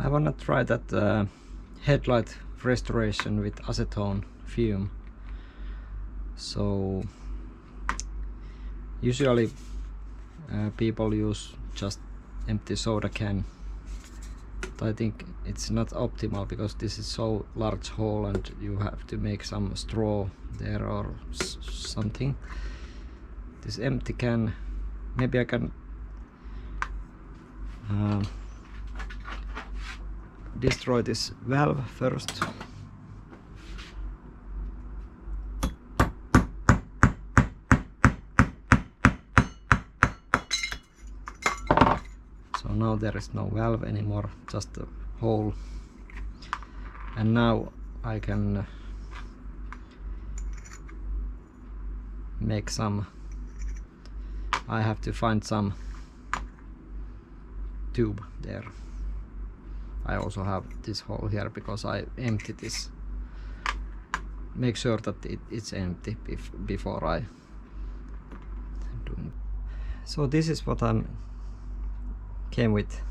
I wanna try that headlight restoration with acetone fume. So usually people use just empty soda can, but I think it's not optimal because this is so large hole and you have to make some straw there or something. This empty can, maybe I can destroy this valve first. So now there is no valve anymore, just a hole. And now I can make some, I have to find some tube there. I also have this hole here because I empty this. Make sure that it's empty before I do it. So this is what I came with.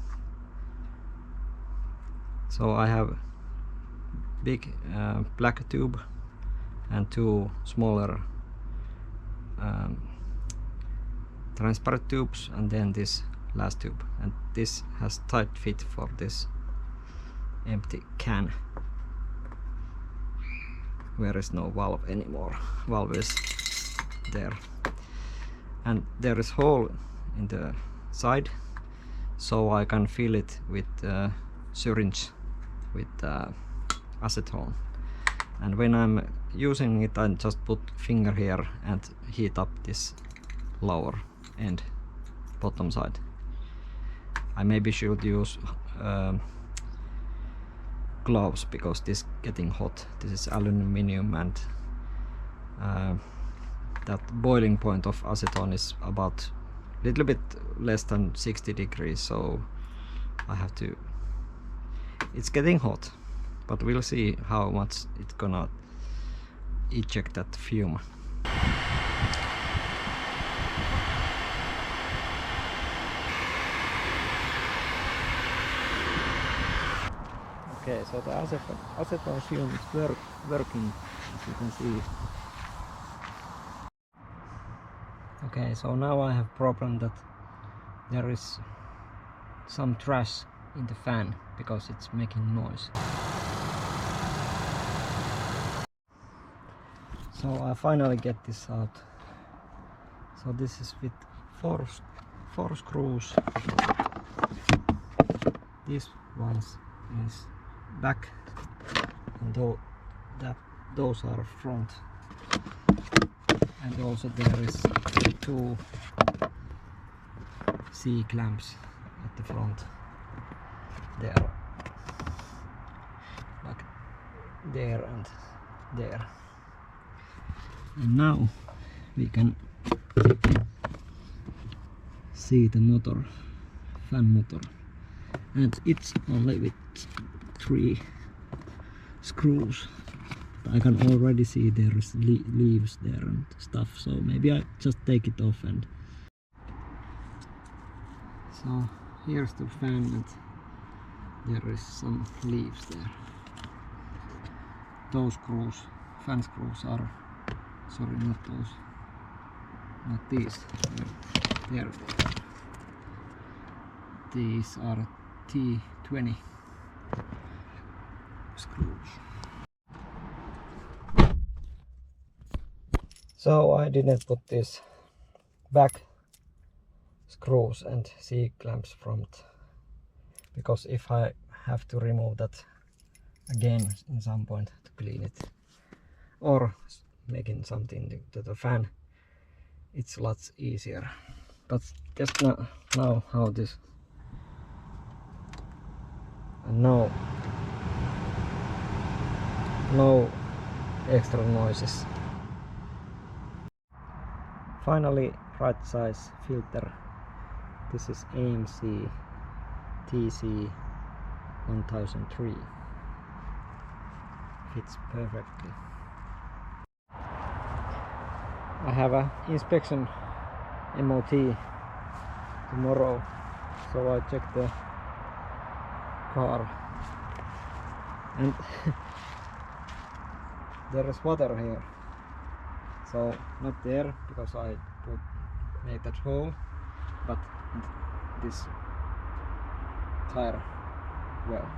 So I have big black tube and two smaller transparent tubes, and then this last tube, and this has tight fit for this empty can where is no valve anymore. Valve is there, and there is hole in the side, so I can fill it with syringe with acetone. And when I'm using it, I just put finger here and heat up this lower end, bottom side. I maybe should use gloves because this is getting hot. This is aluminum, and that boiling point of acetone is about a little bit less than 60 degrees, so I have to, it's getting hot, but we'll see how much it's gonna eject that fume. Okay, so the acetone fume is working, as you can see. Okay, so now I have problem that there is some trash in the fan because it's making noise. So I finally get this out. So this is with four screws. This one is back, and those are front, and also there is two C clamps at the front there, like there and there. And now we can see the motor, fan motor, and it's only with 3 screws. I can already see there is leaves there and stuff, so maybe I just take it off. And so here's the fan, and there is some leaves there. Those screws, fan screws, are, sorry, not those, not these, there. These are T20 screws. So I didn't put this back screws and C-clamps front, because if I have to remove that again in some point to clean it or making something to the fan, it's lots easier. But just now how this, and no extra noises. Finally, right size filter. This is AMC TC 1003. Fits perfectly. I have an inspection MOT tomorrow, so I check the car and there is water here, so not there because I made that hole, but this tire well.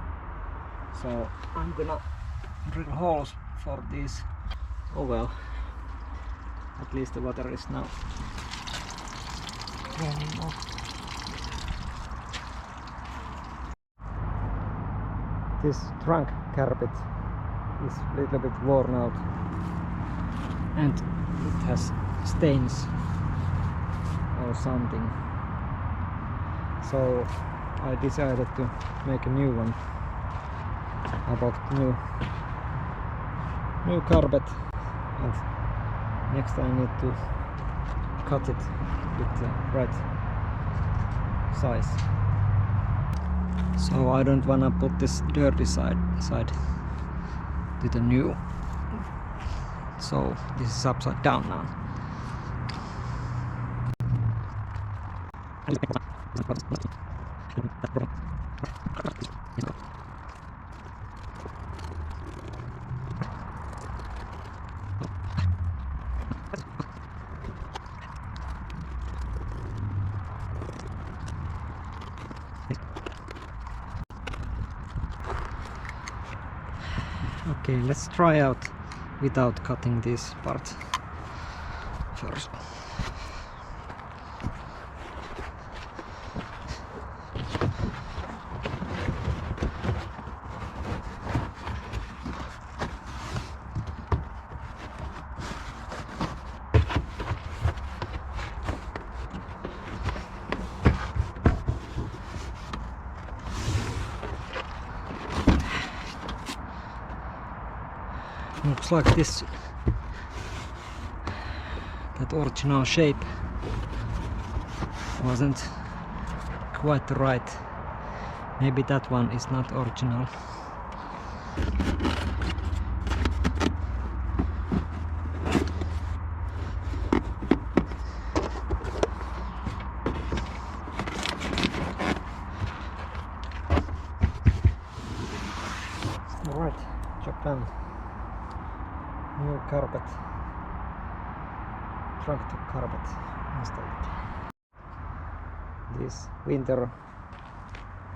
So I'm gonna drill holes for this. Oh well, at least the water is now running off. This trunk carpet is a little bit worn out and it has stains or something, so I decided to make a new one. I bought new carpet, and next I need to cut it with the right size. So I don't wanna put this dirty side to the new. So this is upside down now. Okay, let's try out without cutting this part first. Looks like this, that original shape wasn't quite right. Maybe that one is not original. Alright, job done. New carpet, trunk carpet installed. This winter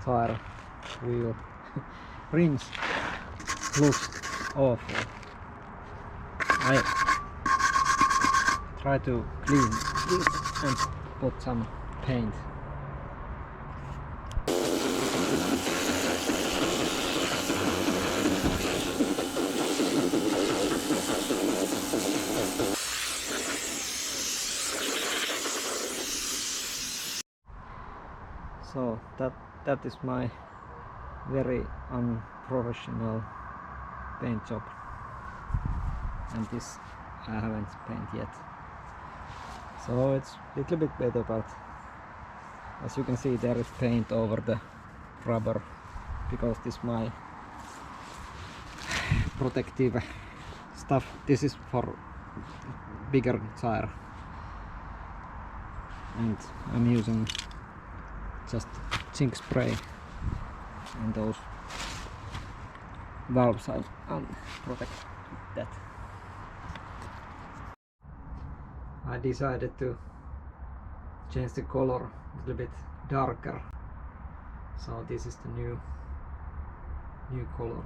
tire wheel rims looks awful. I try to clean this and put some paint. So that is my very unprofessional paint job, and this I haven't painted yet, so it's a little bit better, but as you can see there is paint over the rubber because this is my protective stuff. This is for bigger tire, and I'm using just zinc spray, and those valves I'll protect that. I decided to change the color a little bit darker, so this is the new color.